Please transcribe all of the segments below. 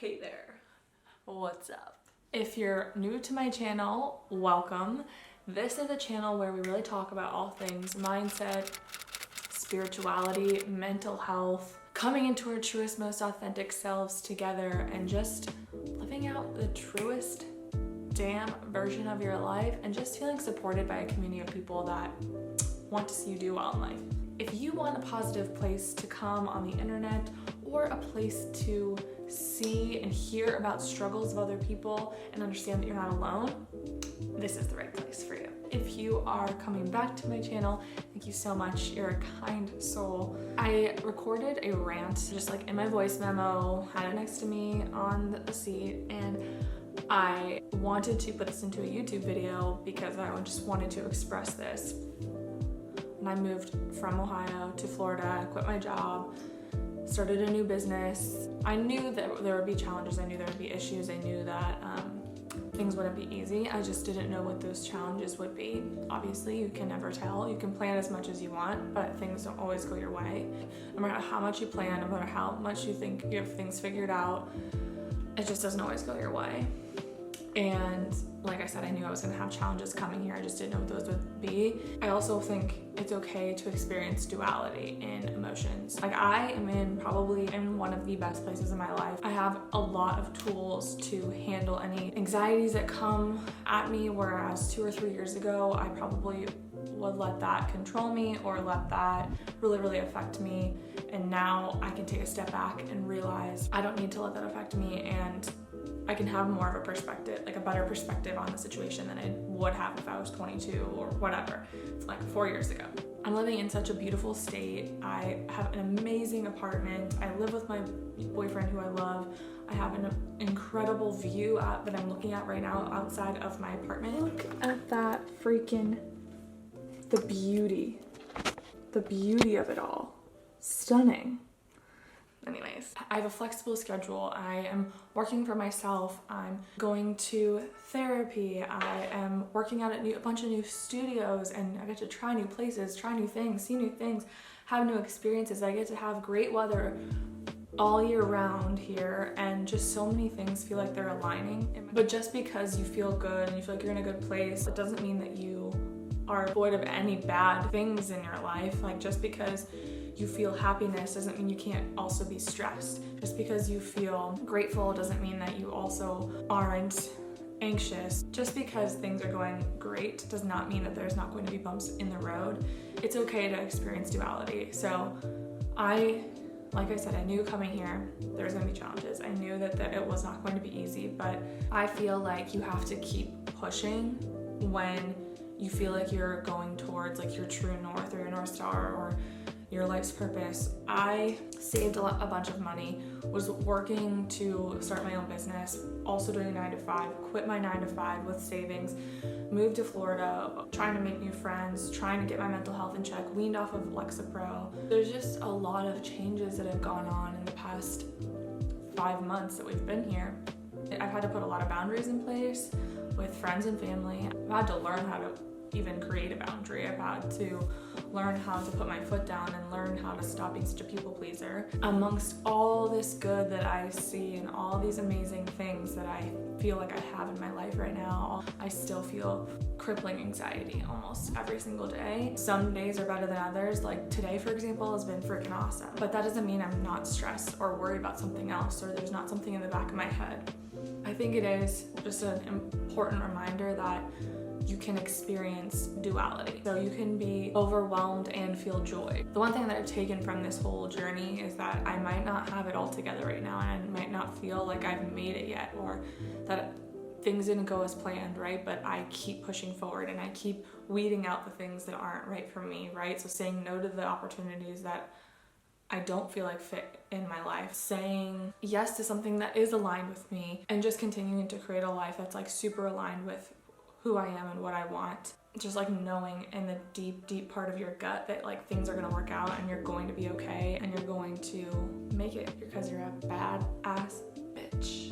Hey there, what's up? If you're new to my channel, welcome. This is a channel where we really talk about all things mindset, spirituality, mental health, coming into our truest, most authentic selves together and just living out the truest damn version of your life and just feeling supported by a community of people that want to see you do well in life. If you want a positive place to come on the internet or a place to see and hear about struggles of other people and understand that you're not alone, this is the right place for you. If you are coming back to my channel, thank you so much. You're a kind soul. I recorded a rant just like in my voice memo, had it next to me on the seat, and I wanted to put this into a YouTube video because I just wanted to express this. When I moved from Ohio to Florida, I quit my job, started a new business. I knew that there would be challenges, I knew there would be issues, I knew that things wouldn't be easy. I just didn't know what those challenges would be. Obviously, you can never tell. You can plan as much as you want, but things don't always go your way. No matter how much you plan, no matter how much you think you have things figured out, it just doesn't always go your way. And like I said, I knew I was gonna have challenges coming here. I just didn't know what those would be. I also think it's okay to experience duality in emotions. Like I am probably in one of the best places in my life. I have a lot of tools to handle any anxieties that come at me, whereas 2 or 3 years ago, I probably would let that control me or let that really affect me. And now I can take a step back and realize I don't need to let that affect me, and I can have more of a perspective, like a better perspective on the situation than I would have if I was 22 or whatever, like 4 years ago. I'm living in such a beautiful state. I have an amazing apartment. I live with my boyfriend who I love. I have an incredible view that I'm looking at right now outside of my apartment. Look at that freaking, the beauty of it all. Stunning. Anyways, I have a flexible schedule. I am working for myself. I'm going to therapy. I am working out at a bunch of new studios, and I get to try new places, try new things, see new things, have new experiences. I get to have great weather all year round here, and just so many things feel like they're aligning. But just because you feel good and you feel like you're in a good place, it doesn't mean that you are void of any bad things in your life. Like just because you feel happiness doesn't mean you can't also be stressed. Just because you feel grateful doesn't mean that you also aren't anxious. Just because things are going great does not mean that there's not going to be bumps in the road. It's okay to experience duality. So like I said, I knew coming here there was going to be challenges. I knew that it was not going to be easy, but I feel like you have to keep pushing when you feel like you're going towards like your true north or your North Star or your life's purpose. I saved a bunch of money, was working to start my own business, also doing a 9-to-5, quit my 9-to-5 with savings, moved to Florida, trying to make new friends, trying to get my mental health in check, weaned off of Lexapro. There's just a lot of changes that have gone on in the past 5 months that we've been here. I've had to put a lot of boundaries in place with friends and family. I've had to learn how to even create a boundary. I've had to learn how to put my foot down and learn how to stop being such a people pleaser. Amongst all this good that I see and all these amazing things that I feel like I have in my life right now, I still feel crippling anxiety almost every single day. Some days are better than others. Like today, for example, has been freaking awesome. But that doesn't mean I'm not stressed or worried about something else, or there's not something in the back of my head. I think it is just an important reminder that you can experience duality. So you can be overwhelmed and feel joy. The one thing that I've taken from this whole journey is that I might not have it all together right now, and I might not feel like I've made it yet, or that things didn't go as planned, right? But I keep pushing forward and I keep weeding out the things that aren't right for me, right? So saying no to the opportunities that I don't feel like fit in my life, saying yes to something that is aligned with me, and just continuing to create a life that's like super aligned with who I am and what I want. Just like knowing in the deep part of your gut that like things are gonna work out and you're going to be okay and you're going to make it because you're a badass bitch.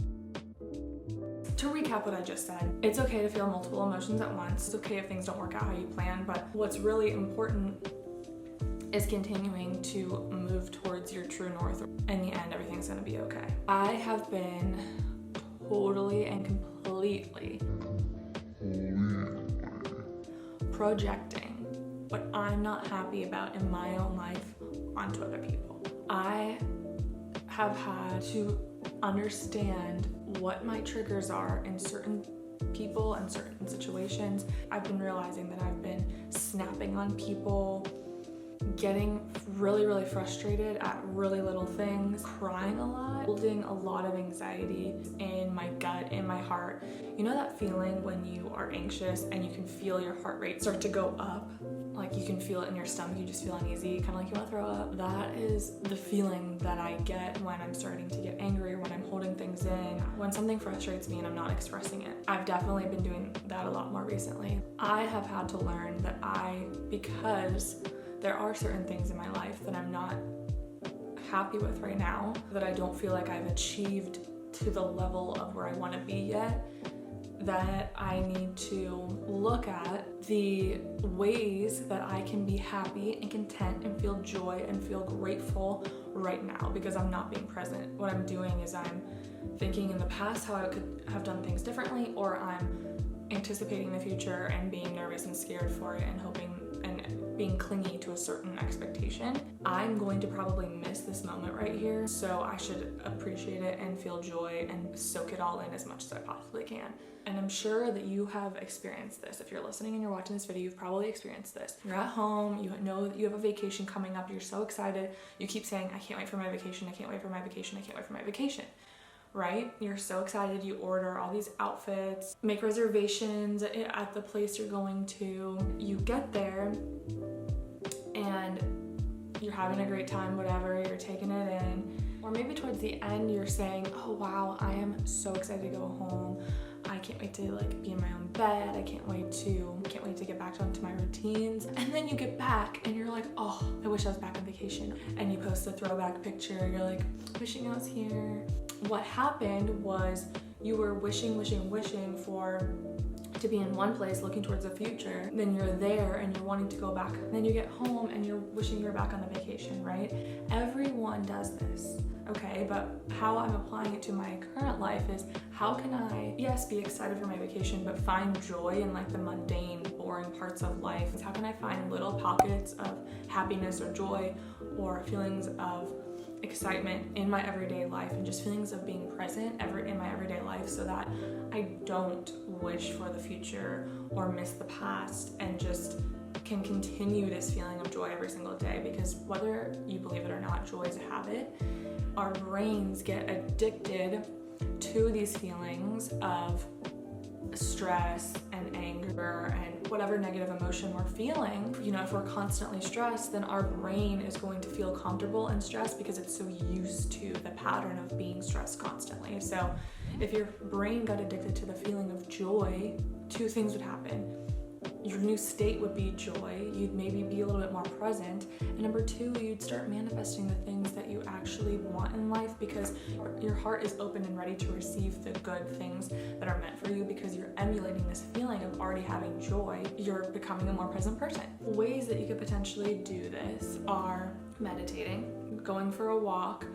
To recap what I just said, it's okay to feel multiple emotions at once. It's okay if things don't work out how you plan, but what's really important is continuing to move towards your true north. In the end, everything's gonna be okay. I have been totally and completely projecting what I'm not happy about in my own life onto other people. I have had to understand what my triggers are in certain people and certain situations. I've been realizing that I've been snapping on people, getting really frustrated at really little things, crying a lot, holding a lot of anxiety in my gut, in my heart. You know that feeling when you are anxious and you can feel your heart rate start to go up? Like you can feel it in your stomach, you just feel uneasy, kind of like you want to throw up. That is the feeling that I get when I'm starting to get angry or when I'm holding things in, when something frustrates me and I'm not expressing it. I've definitely been doing that a lot more recently. I have had to learn that because there are certain things in my life that I'm not happy with right now, that I don't feel like I've achieved to the level of where I want to be yet, that I need to look at the ways that I can be happy and content and feel joy and feel grateful right now, because I'm not being present. What I'm doing is I'm thinking in the past how I could have done things differently, or I'm anticipating the future and being nervous and scared for it and hoping and being clingy to a certain expectation. I'm going to probably miss this moment right here, so I should appreciate it and feel joy and soak it all in as much as I possibly can. And I'm sure that you have experienced this. If you're listening and you're watching this video, you've probably experienced this. You're at home, you know that you have a vacation coming up, you're so excited, you keep saying, I can't wait for my vacation, I can't wait for my vacation, I can't wait for my vacation. Right? You're so excited, you order all these outfits, make reservations at the place you're going to. You get there and you're having a great time, whatever, you're taking it in. Or maybe towards the end you're saying, oh wow, I am so excited to go home. I can't wait to be in my own bed. I can't wait to get back onto my routines. And then you get back and you're like, oh, I wish I was back on vacation. And you post a throwback picture. You're like, wishing I was here. What happened was you were wishing to be in one place looking towards the future. Then you're there and you're wanting to go back. Then you get home and you're wishing you're back on the vacation, right? Everyone does this. Okay, but how I'm applying it to my current life is, how can I, yes, be excited for my vacation, but find joy in the mundane, boring parts of life? How can I find little pockets of happiness or joy or feelings of excitement in my everyday life, and just feelings of being present in my everyday life, so that I don't wish for the future or miss the past, and just can continue this feeling of joy every single day. Because whether you believe it or not, joy is a habit. Our brains get addicted to these feelings of stress and anger and whatever negative emotion we're feeling. If we're constantly stressed, then our brain is going to feel comfortable in stress because it's so used to the pattern of being stressed constantly. So if your brain got addicted to the feeling of joy, two things would happen. Your new state would be joy. You'd maybe be a little bit more present. And number two, you'd start manifesting the things that you actually want in life, because your heart is open and ready to receive the good things that are meant for you, because you're emulating this feeling of already having joy. You're becoming a more present person. Ways that you could potentially do this are meditating, going for a walk,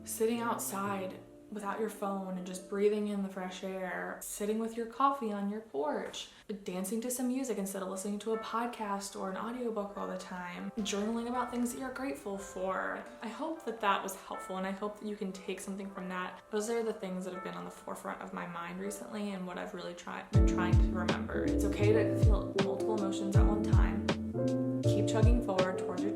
sitting outside without your phone and just breathing in the fresh air, sitting with your coffee on your porch, dancing to some music instead of listening to a podcast or an audiobook all the time, journaling about things that you're grateful for. I hope that was helpful, and I hope that you can take something from that. Those are the things that have been on the forefront of my mind recently, and what I've really been trying to remember. It's okay to feel multiple emotions at one time. Keep chugging forward towards your